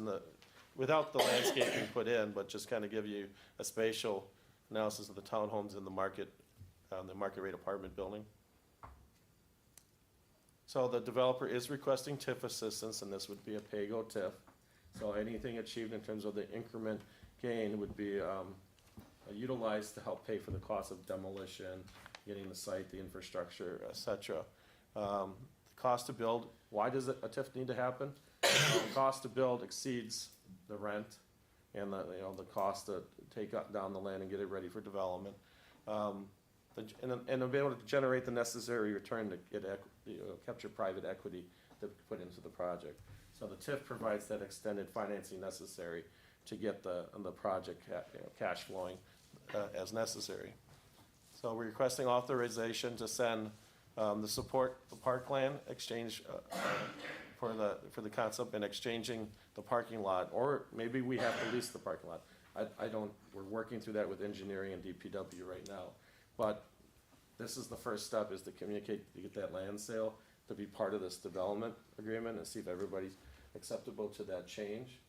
without the landscaping put in, but just kind of give you a spatial analysis of the townhomes in the market rate apartment building. So the developer is requesting TIF assistance, and this would be a pay-go TIF. So anything achieved in terms of the increment gain would be utilized to help pay for the cost of demolition, getting the site, the infrastructure, etc. The cost to build, why does a TIF need to happen? The cost to build exceeds the rent and the cost to take down the land and get it ready for development. And be able to generate the necessary return to capture private equity to put into the project. So the TIF provides that extended financing necessary to get the project cash flowing as necessary. So we're requesting authorization to send the support the parkland exchange for the concept and exchanging the parking lot, or maybe we have to lease the parking lot. We're working through that with engineering and DPW right now. But this is the first step, is to communicate, to get that land sale to be part of this development agreement and see if everybody's acceptable to that change.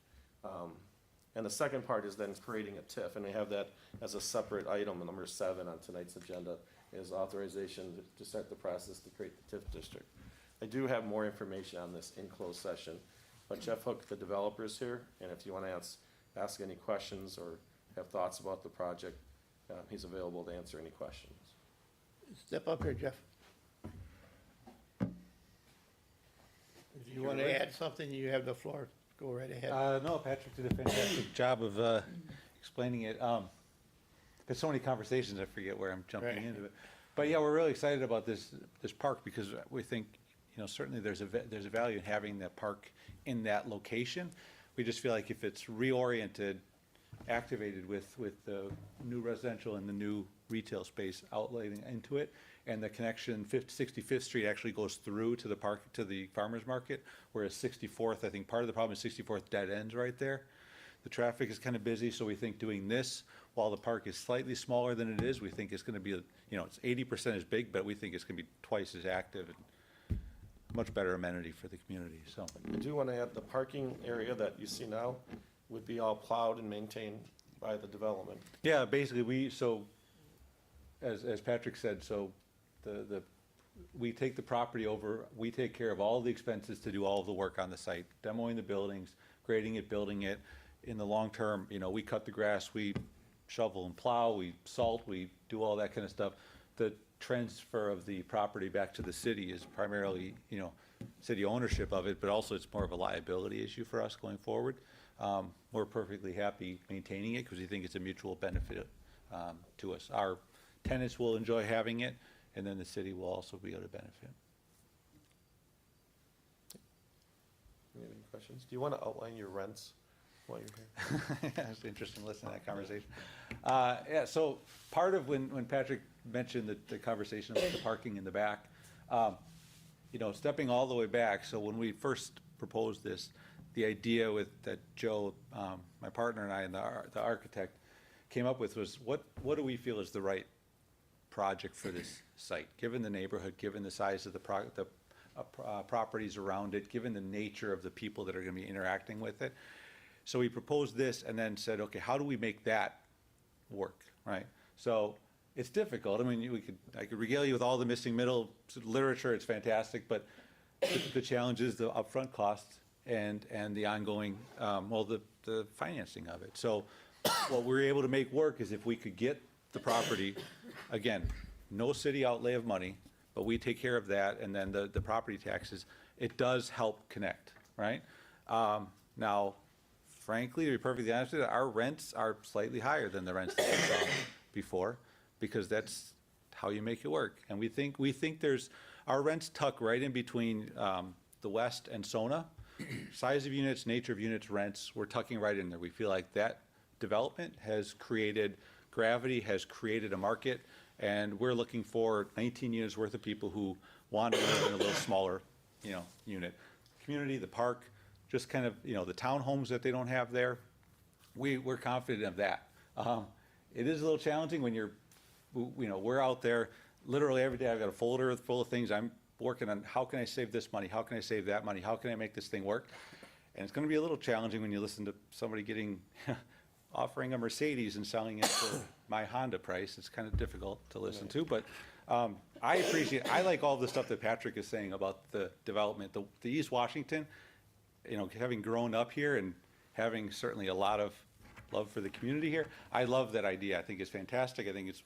And the second part is then creating a TIF, and we have that as a separate item, number 7 on tonight's agenda, is authorization to start the process to create the TIF district. I do have more information on this in closed session, but Jeff Hook, the developer, is here, and if you want to ask any questions or have thoughts about the project, he's available to answer any questions. Step up here, Jeff. If you want to add something, you have the floor. Go right ahead. No, Patrick did a fantastic job of explaining it. There's so many conversations, I forget where I'm jumping Right. into it. But yeah, we're really excited about this park because we think, certainly there's a value in having that park in that location. We just feel like if it's reoriented, activated with the new residential and the new retail space outletting into it, and the connection 65th Street actually goes through to the park, to the farmer's market, whereas 64th, I think part of the problem is 64th dead ends right there. The traffic is kind of busy, so we think doing this, while the park is slightly smaller than it is, we think it's gonna be, it's 80% as big, but we think it's gonna be twice as active and much better amenity for the community, so. I do want to add the parking area that you see now would be all plowed and maintained by the development. Yeah, basically, as Patrick said, so we take the property over, we take care of all the expenses to do all of the work on the site, demoing the buildings, grading it, building it. In the long term, we cut the grass, we shovel and plow, we salt, we do all that kind of stuff. The transfer of the property back to the city is primarily, city ownership of it, but also it's more of a liability issue for us going forward. We're perfectly happy maintaining it because we think it's a mutual benefit to us. Our tenants will enjoy having it, and then the city will also be able to benefit. Any questions? Do you want to outline your rents while you're here? It's interesting listening to that conversation. Yeah, so part of when Patrick mentioned the conversation about the parking in the back, stepping all the way back, so when we first proposed this, the idea that Joe, my partner, and I, and the architect came up with was what do we feel is the right project for this site, given the neighborhood, given the size of the properties around it, given the nature of the people that are going to be interacting with it. So we proposed this and then said, okay, how do we make that work, right? So it's difficult. I mean, I could regale you with all the missing middle literature. It's fantastic, but the challenge is the upfront costs and the ongoing, the financing of it. So what we're able to make work is if we could get the property, again, no city outlay of money, but we take care of that, and then the property taxes, it does help connect, right? Now, frankly, to be perfectly honest with you, our rents are slightly higher than the rents that we saw before, because that's how you make it work. And we think our rents tuck right in between the West and Sona. Size of units, nature of units, rents, we're tucking right in there. We feel like that development has created gravity, has created a market, and we're looking for 19 units worth of people who want to live in a little smaller, unit. Community, the park, just kind of, the townhomes that they don't have there. We're confident of that. It is a little challenging when we're out there literally every day. I've got a folder full of things I'm working on. How can I save this money? How can I save that money? How can I make this thing work? And it's going to be a little challenging when you listen to somebody offering a Mercedes and selling it for my Honda price. It's kind of difficult to listen to, but I like all the stuff that Patrick is saying about the development. The East Washington, having grown up here and having certainly a lot of love for the community here, I love that idea. I think it's fantastic. I think it's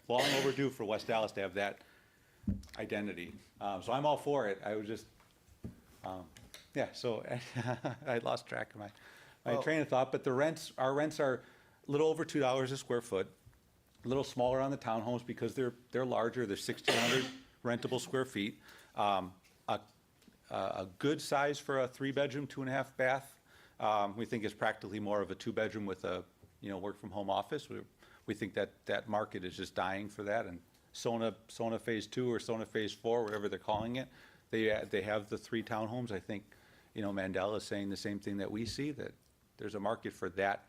long overdue for West Dallas to have that identity. So I'm all for it. I was just, so I lost track of my train of thought, but our rents are a little over $2 a square foot, a little smaller on the townhomes because they're larger. They're 1,600 rentable square feet. A good size for a 3-bedroom, 2.5 bath. We think is practically more of a 2-bedroom with a work from home office. We think that market is just dying for that. And Sona Phase 2 or Sona Phase 4, whatever they're calling it, they have the 3 townhomes. I think Mandela is saying the same thing that we see, that there's a market for that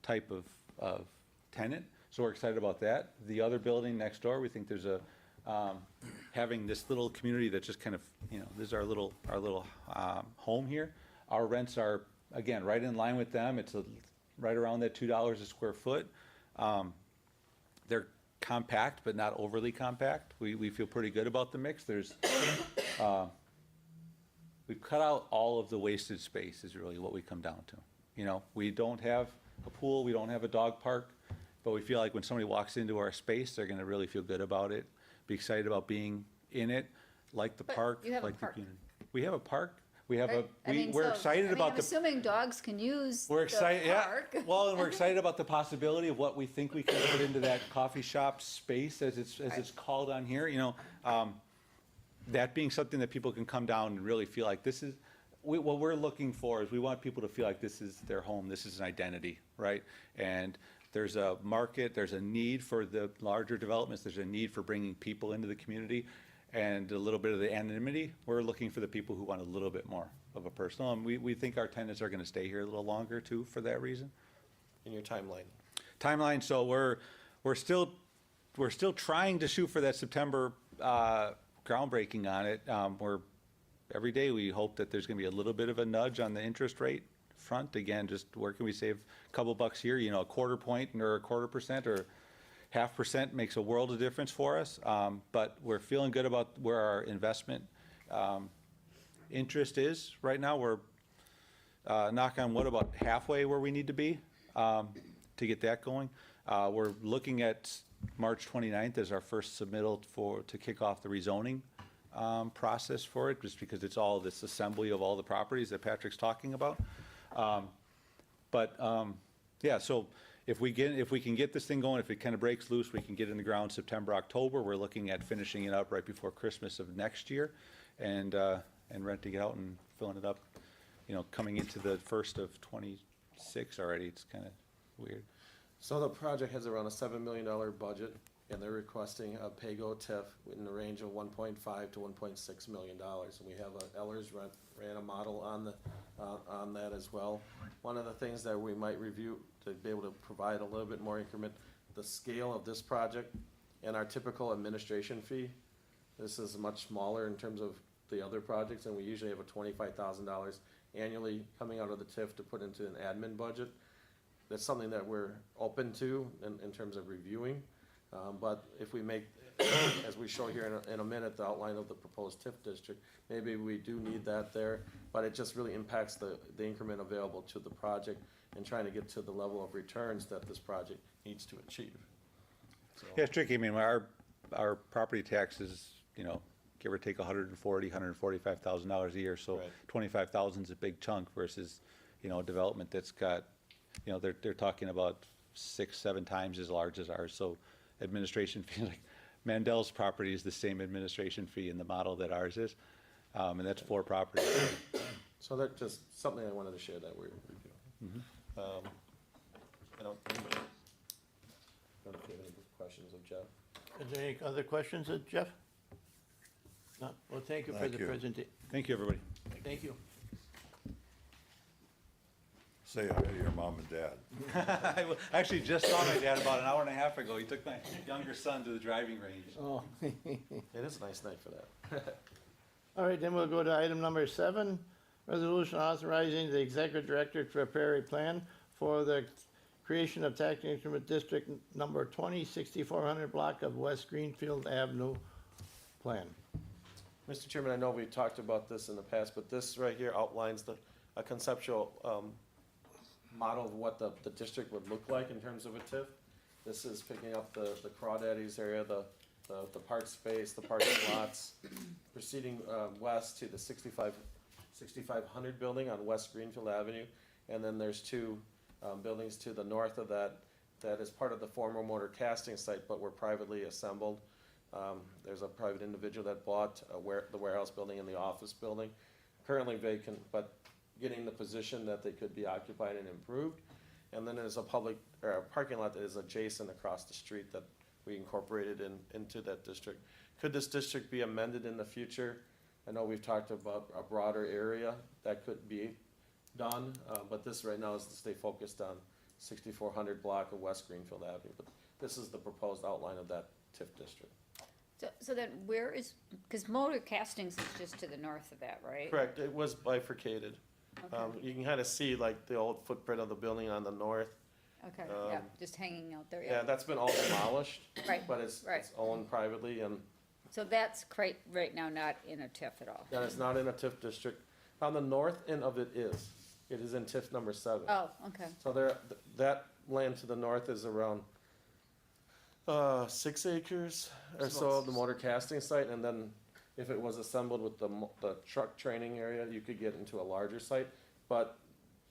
type of tenant. So we're excited about that. The other building next door, we think there's having this little community that just kind of, this is our little home here. Our rents are, again, right in line with them. It's right around that $2 a square foot. They're compact, but not overly compact. We feel pretty good about the mix. We've cut out all of the wasted space is really what we come down to. We don't have a pool, we don't have a dog park, but we feel like when somebody walks into our space, they're gonna really feel good about it, be excited about being in it, like the But park, you have a like the park. community. We have a park, we have a, Right? I mean, we're so, excited I mean, about I'm the. assuming dogs can use We're the excited, yeah. park. Well, and we're excited about the possibility of what we think we can put into that coffee shop space, as it's called on here, you know. That being something that people can come down and really feel like this is, what we're looking for is we want people to feel like this is their home, this is an identity, right? And there's a market, there's a need for the larger developments, there's a need for bringing people into the community, and a little bit of the anonymity. We're looking for the people who want a little bit more of a personal, and we think our tenants are gonna stay here a little longer too, for that reason. In your timeline. Timeline, so we're still trying to shoot for that September groundbreaking on it. Every day we hope that there's gonna be a little bit of a nudge on the interest rate front. Again, just where can we save a couple bucks here, you know, a quarter point or a 1/4% or 0.5% makes a world of difference for us. But we're feeling good about where our investment interest is right now. We're knock on wood, about halfway where we need to be to get that going. We're looking at March 29th as our first submittal to kick off the rezoning process for it, just because it's all this assembly of all the properties that Patrick's talking about. Yeah, so if we can get this thing going, if it kind of breaks loose, we can get in the ground September, October. We're looking at finishing it up right before Christmas of next year, and renting it out and filling it up, you know, coming into the first of 26 already. It's kind of weird. So the project has around a $7 million budget, and they're requesting a PAYGO TIF in the range of $1.5 to $1.6 million. And we have Ellers ran a model on that as well. One of the things that we might review to be able to provide a little bit more increment, the scale of this project and our typical administration fee. This is much smaller in terms of the other projects, and we usually have a $25,000 annually coming out of the TIF to put into an admin budget. That's something that we're open to in terms of reviewing. But if we make, as we show here in a minute, the outline of the proposed TIF district, maybe we do need that there, but it just really impacts the increment available to the project and trying to get to the level of returns that this project needs to achieve. So, Yeah, it's tricky. I mean, our property taxes, you know, give or take $145,000 a year, so Right. 25,000 is a big chunk versus, you know, a development that's got, you know, they're talking about 6-7 times as large as ours. So administration fee, like Mandel's property is the same administration fee in the model that ours is, and that's 4 properties. so that's just something I wanted to share that we're reviewing. I don't know if you have any questions of Jeff. Is there any other questions of Jeff? No, well, thank you for Thank the you. presentation. Thank you, everybody. Thank you. Say hi to your mom and dad. I actually just saw my dad about an hour and a half ago. He took my younger son to the driving range. Oh, It is a nice night for that. all right, then we'll go to item number 7, resolution authorizing the executive director to prepare a plan for the creation of tax increment district number 206400 block of West Greenfield Avenue plan. Mr. Chairman, I know we talked about this in the past, but this right here outlines a conceptual model of what the district would look like in terms of a TIF. This is picking up the Crawdaddy's area, the park space, the parking lots, proceeding west to the 6500 building on West Greenfield Avenue. And then there's 2 buildings to the north of that is part of the former motor casting site, but were privately assembled. There's a private individual that bought the warehouse building and the office building, currently vacant, but getting the position that they could be occupied and improved. And then there's a parking lot that is adjacent across the street that we incorporated into that district. Could this district be amended in the future? I know we've talked about a broader area that could be done, but this right now is to stay focused on 6400 block of West Greenfield Avenue. But this is the proposed outline of that TIF district. So then where is, because motor castings is just to the north of that, right? Correct, it was bifurcated. Okay. You can kind of see like the old footprint of the building on the north. Okay, yeah, just hanging out there, Yeah, yeah. that's been all demolished, Right, but it's right. owned privately, and So that's right now not in a TIF at all? that is not in a TIF district. On the north end of it is. It is in TIF number 7. Oh, okay, So that land to the north is around 6 acres or so of the motor casting site, and then if it was assembled with the truck training area, you could get into a larger site. But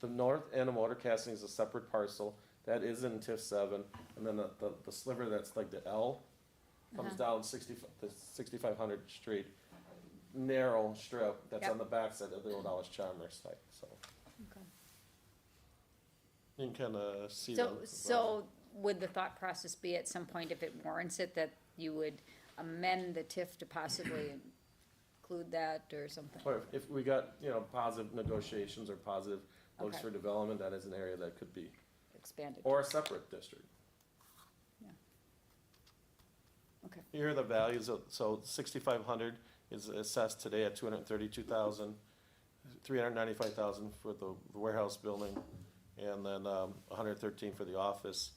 the north end of motor casting is a separate parcel, that is in TIF 7, and then the sliver that's like the L comes down 6500 street, narrow strip that's Yep. on the backside of the old Alice Chalmers site, so. Okay. You can kinda see So, them. so would the thought process be at some point, if it warrants it, that you would amend the TIF to possibly include that or something? Or if we got, positive negotiations or positive looks Okay. for development, that is an area that could be, Expanded? or a separate district. Yeah. Okay. Here are the values of, so 6,500 is assessed today at 232,000, 395,000 for the warehouse building, and then 113 for the office.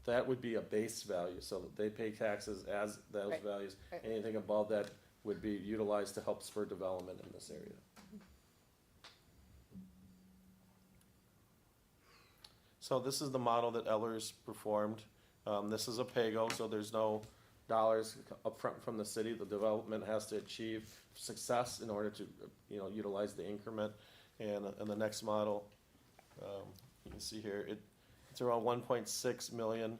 That would be a base value, so that they pay taxes as those Right. values. Right. Anything above that would be utilized to help spur development in this area. So this is the model that Ellers performed. This is a PAYGO, so there's no dollars upfront from the city. The development has to achieve success in order to, utilize the increment. And the next model, you can see here, it's around 1.6 million,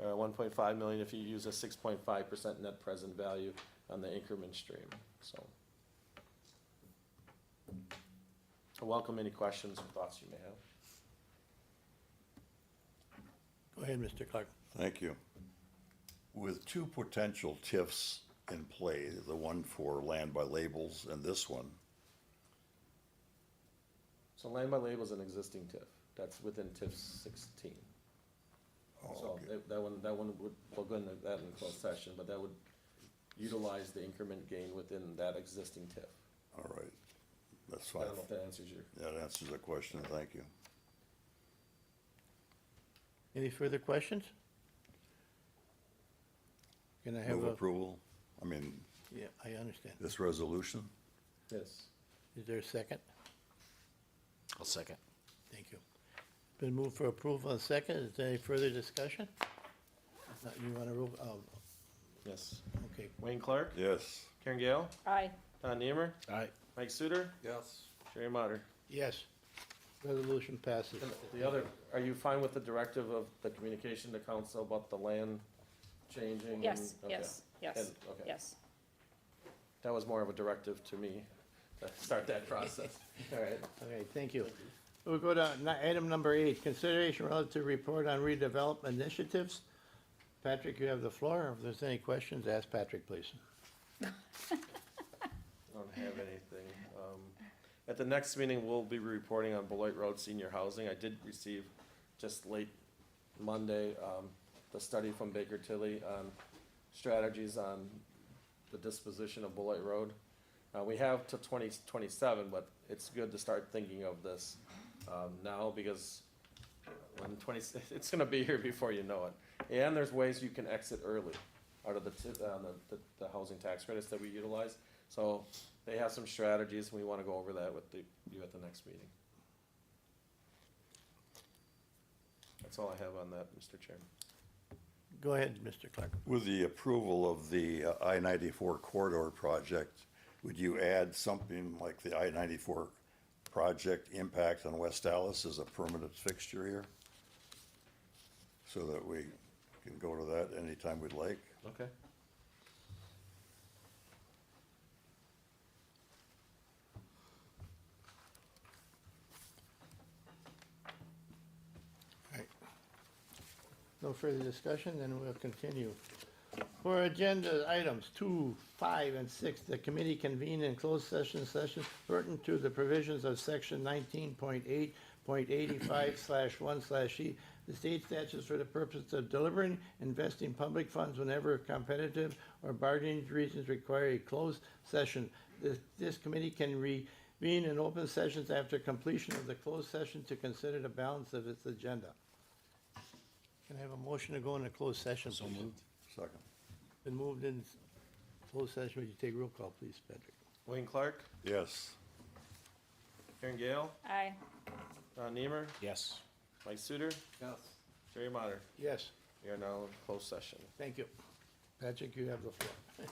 1.5 million if you use a 6.5% net present value on the increment stream, so. I welcome any questions or thoughts you may have. Go ahead, Mr. Clark. Thank you. With two potential TIFs in play, the one for land by labels and this one, So land by label is an existing TIF, that's within TIF 16. oh, So okay. that one would, we'll go into that in closed session, but that would utilize the increment gain within that existing TIF. All right, that's I fine. don't know if that answers your. That answers the question, thank you. Any further questions? Can I have Move a, approval, I mean, yeah, I understand. this resolution? Yes. Is there a second? I'll second. Thank you. Been moved for approval and second. Is there any further discussion? If not, you want to roll, Yes. okay. Wayne Clark, Yes, Karen Gale, Aye. Don Niemer, Aye. Mike Suter, Yes. Jerry Motter. Yes. Resolution passes. And the other, are you fine with the directive of the communication to council about the land changing? and- Yes, okay. yes, yes, And- okay. yes. That was more of a directive to me to start that process. All right. Okay, thank you. We'll go to item number 8, consideration relative report on redevelopment initiatives. Patrick, you have the floor. If there's any questions, ask Patrick, please. I don't have anything. At the next meeting, we'll be reporting on Beloit Road Senior Housing. I did receive just late Monday, the study from Baker Tilly on strategies on the disposition of Beloit Road. We have to 2027, but it's good to start thinking of this, now because when it's gonna be here before you know it. And there's ways you can exit early out of the housing tax credits that we utilize. So they have some strategies, and we wanna go over that with you at the next meeting. That's all I have on that, Mr. Chairman. Go ahead, Mr. Clark. with the approval of the I-94 corridor project, would you add something like the I-94 project impact on West Dallas as a permanent fixture here? So that we can go to that anytime we'd like? Okay. No further discussion, then we'll continue. For agenda items 2, 5, and 6, the committee convened in closed session pertinent to the provisions of section 19.8.85/1/E, the state statutes for the purpose of delivering, investing public funds whenever competitive or bargaining reasons require a closed session. This committee can reconvene in open sessions after completion of the closed session to consider the balance of its agenda. Can I have a motion to go into closed session? So moved. Second. Been moved in closed session. Would you take roll call, please, Patrick? Wayne Clark, Yes. Karen Gale, Aye. Don Niemer, Yes. Mike Suter, Yes. Jerry Motter. Yes. We are now in closed session. Thank you. Patrick, you have the floor.